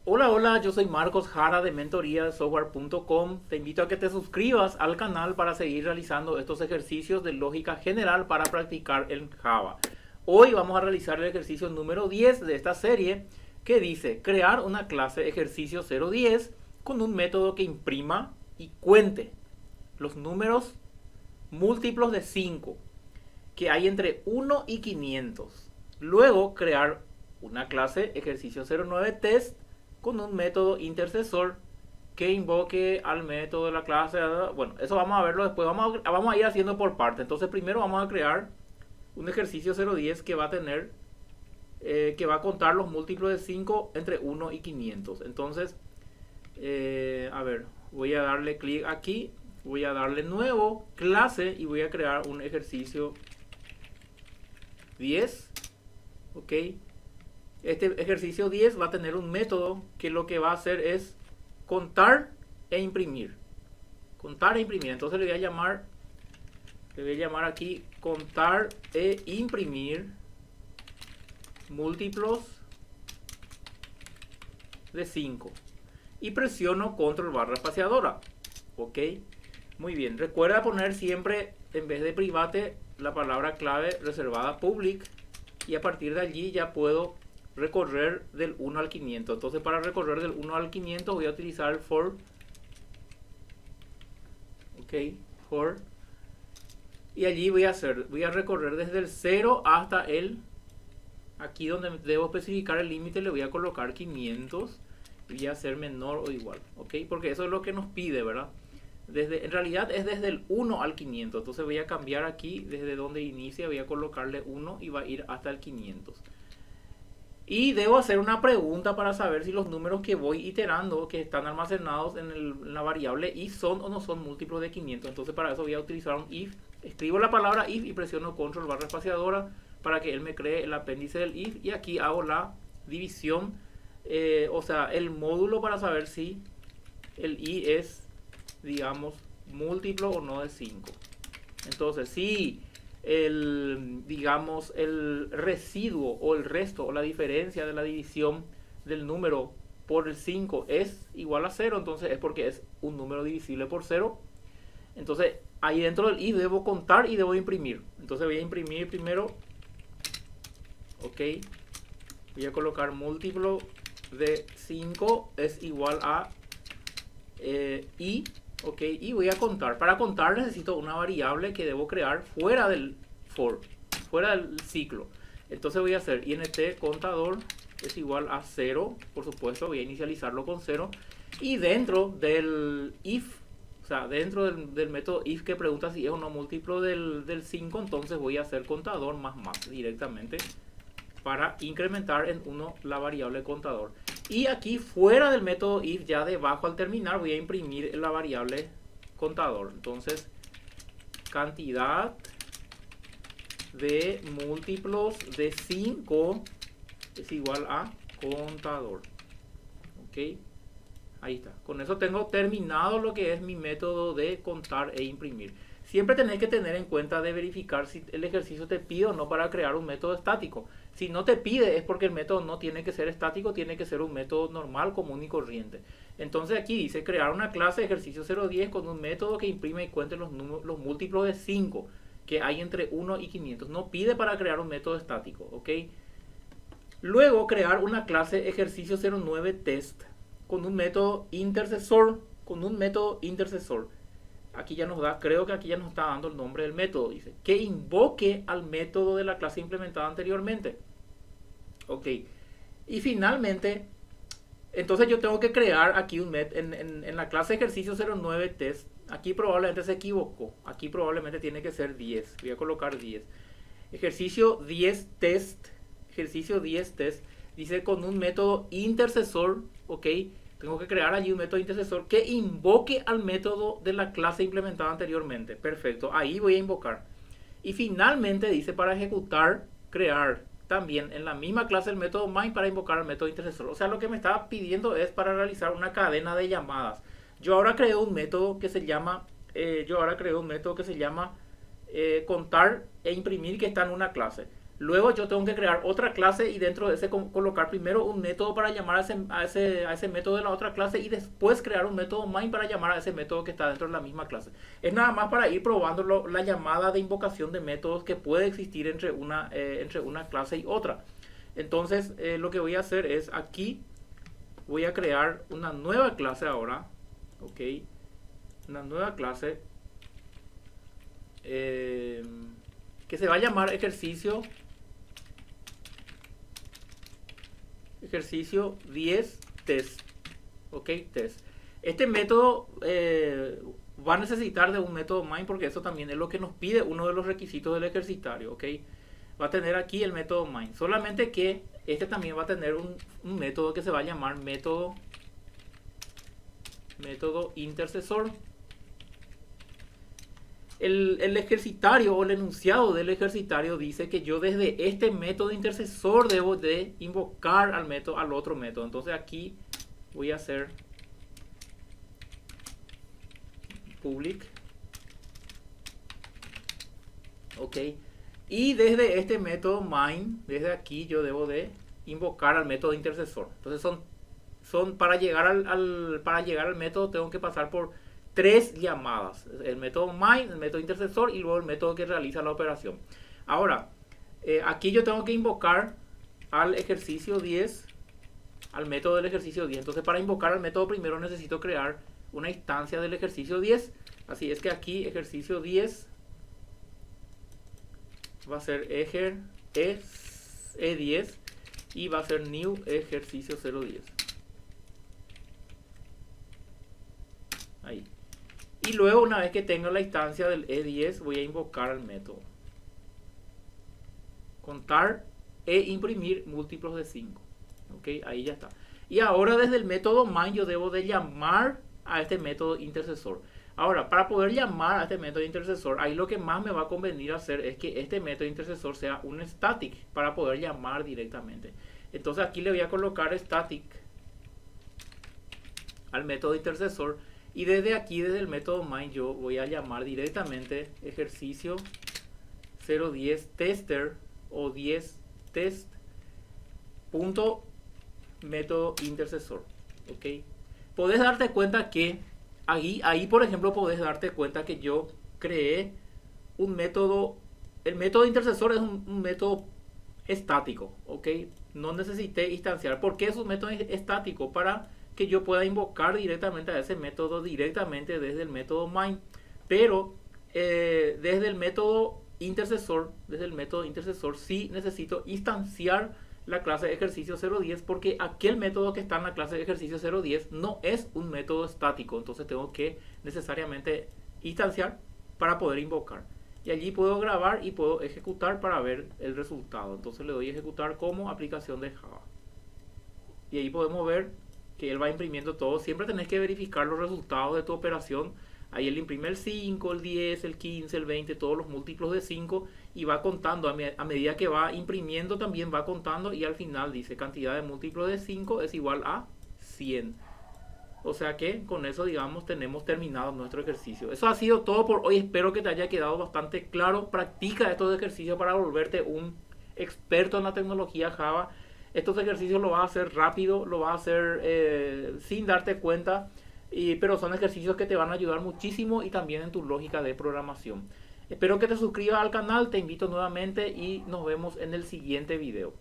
Hola, hola, yo soy Marcos Jara de mentoriasoftware.com. Te invito a que te suscribas al canal para seguir realizando estos ejercicios de lógica general para practicar en Java. Hoy vamos a realizar el ejercicio número 10 de esta serie que dice crear una clase ejercicio 010 con un método que imprima y cuente los números múltiplos de 5 que hay entre 1 y 500. Luego crear una clase ejercicio 09 test con un método intercesor que invoque al método de la clase. Bueno, eso vamos a verlo después. Vamos a ir haciendo por parte. Entonces primero vamos a crear un ejercicio 010 que va a tener que va a contar los múltiplos de 5 entre 1 y 500. Entonces, a ver, voy a darle clic aquí, voy a darle nuevo, clase, y voy a crear un ejercicio 10. Ok, este ejercicio 10 va a tener un método que lo que va a hacer es contar e imprimir. Contar e imprimir. Entonces le voy a llamar aquí contar e imprimir múltiplos de 5. Y presiono control barra espaciadora. Ok, muy bien. Recuerda poner siempre en vez de private la palabra clave reservada public. Y a partir de allí ya puedo recorrer del 1 al 500. Entonces para recorrer del 1 al 500 voy a utilizar el for. Ok, for. Y allí voy a recorrer desde el 0 hasta el, aquí donde debo especificar el límite le voy a colocar 500 y voy a hacer menor o igual. Ok, porque eso es lo que nos pide, ¿verdad? En realidad es desde el 1 al 500. Entonces voy a cambiar aquí desde donde inicia, voy a colocarle 1 y va a ir hasta el 500. Y debo hacer una pregunta para saber si los números que voy iterando, que están almacenados en la variable if, son o no son múltiplos de 500. Entonces para eso voy a utilizar un if. Escribo la palabra if y presiono control barra espaciadora para que él me cree el apéndice del if. Y aquí hago la división, o sea, el módulo para saber si el i es, digamos, múltiplo o no de 5. Entonces, si digamos, el residuo o el resto o la diferencia de la división del número por el 5 es igual a 0, entonces es porque es un número divisible por 0. Entonces, ahí dentro del if debo contar y debo imprimir. Entonces voy a imprimir primero. Ok, voy a colocar múltiplo de 5 es igual a i. Ok, y voy a contar. Para contar necesito una variable que debo crear fuera del for, fuera del ciclo. Entonces voy a hacer int contador es igual a 0, por supuesto, voy a inicializarlo con 0. Y dentro del if, o sea, dentro del método if que pregunta si es o no múltiplo del 5, entonces voy a hacer contador más directamente para incrementar en 1 la variable contador. Y aquí fuera del método if, ya debajo al terminar, voy a imprimir la variable contador. Entonces, cantidad de múltiplos de 5 es igual a contador. Ok, ahí está. Con eso tengo terminado lo que es mi método de contar e imprimir. Siempre tenés que tener en cuenta de verificar si el ejercicio te pide o no para crear un método estático. Si no te pide es porque el método no tiene que ser estático, tiene que ser un método normal, común y corriente. Entonces aquí dice crear una clase ejercicio 010 con un método que imprime y cuente los múltiplos de 5 que hay entre 1 y 500. No pide para crear un método estático, ¿ok? Luego crear una clase ejercicio 09 test con un método intercesor, Aquí ya nos da, creo que aquí ya nos está dando el nombre del método, dice, que invoque al método de la clase implementada anteriormente. Ok, y finalmente, entonces yo tengo que crear aquí un método, en la clase ejercicio 09 test, aquí probablemente se equivocó, aquí probablemente tiene que ser 10, voy a colocar 10. Ejercicio 10 test, dice con un método intercesor, ok, tengo que crear allí un método intercesor que invoque al método de la clase implementada anteriormente. Perfecto, ahí voy a invocar. Y finalmente dice para ejecutar, crear también en la misma clase el método main para invocar al método intercesor. O sea, lo que me está pidiendo es para realizar una cadena de llamadas. Yo ahora creo un método que se llama contar e imprimir, que está en una clase. Luego yo tengo que crear otra clase y dentro de ese colocar primero un método para llamar a ese método de la otra clase y después crear un método main para llamar a ese método que está dentro de la misma clase. Es nada más para ir probando la llamada de invocación de métodos que puede existir entre una clase y otra. Entonces lo que voy a hacer es aquí voy a crear una nueva clase ahora. Ok, una nueva clase que se va a llamar ejercicio 10 test. Ok, test. Este método va a necesitar de un método main porque eso también es lo que nos pide uno de los requisitos del ejercitario. Ok, va a tener aquí el método main. Solamente que este también va a tener un método que se va a llamar método intercesor. El ejercitario o el enunciado del ejercitario dice que yo desde este método intercesor debo de invocar al otro método. Entonces aquí voy a hacer public. Ok. Y desde este método main, desde aquí yo debo de invocar al método intercesor. Entonces son para llegar al método tengo que pasar por 3 llamadas: el método main, el método intercesor y luego el método que realiza la operación. Ahora aquí yo tengo que invocar al ejercicio 10, al método del ejercicio 10. Entonces para invocar al método primero necesito crear una instancia del ejercicio 10. Así es que aquí ejercicio 10 va a ser ejer e10 y va a ser new ejercicio 010. Ahí. Y luego una vez que tenga la instancia del E10 voy a invocar al método. Contar e imprimir múltiplos de 5. Ok, ahí ya está. Y ahora desde el método main yo debo de llamar a este método intercesor. Ahora, para poder llamar a este método intercesor, ahí lo que más me va a convenir hacer es que este método intercesor sea un static para poder llamar directamente. Entonces aquí le voy a colocar static al método intercesor. Y desde aquí, desde el método main, yo voy a llamar directamente ejercicio 010 tester o 10 test punto método intercesor. Ok, podés darte cuenta que ahí por ejemplo podés darte cuenta que yo creé un método. El método intercesor es un método estático. Ok, no necesité instanciar. ¿Por qué es un método estático? Para que yo pueda invocar directamente a ese método directamente desde el método main. Pero desde el método intercesor sí necesito instanciar la clase de ejercicio 010 porque aquel método que está en la clase de ejercicio 010 no es un método estático. Entonces tengo que necesariamente instanciar para poder invocar. Y allí puedo grabar y puedo ejecutar para ver el resultado. Entonces le doy a ejecutar como aplicación de Java. Y ahí podemos ver que él va imprimiendo todo. Siempre tenés que verificar los resultados de tu operación. Ahí él imprime el 5, el 10, el 15, el 20, todos los múltiplos de 5 y va contando. A medida que va imprimiendo también va contando y al final dice cantidad de múltiplos de 5 es igual a 100. O sea que con eso, digamos, tenemos terminado nuestro ejercicio. Eso ha sido todo por hoy. Espero que te haya quedado bastante claro. Practica estos ejercicios para volverte un experto en la tecnología Java. Estos ejercicios lo vas a hacer rápido, lo vas a hacer sin darte cuenta, pero son ejercicios que te van a ayudar muchísimo y también en tu lógica de programación. Espero que te suscribas al canal, te invito nuevamente y nos vemos en el siguiente video.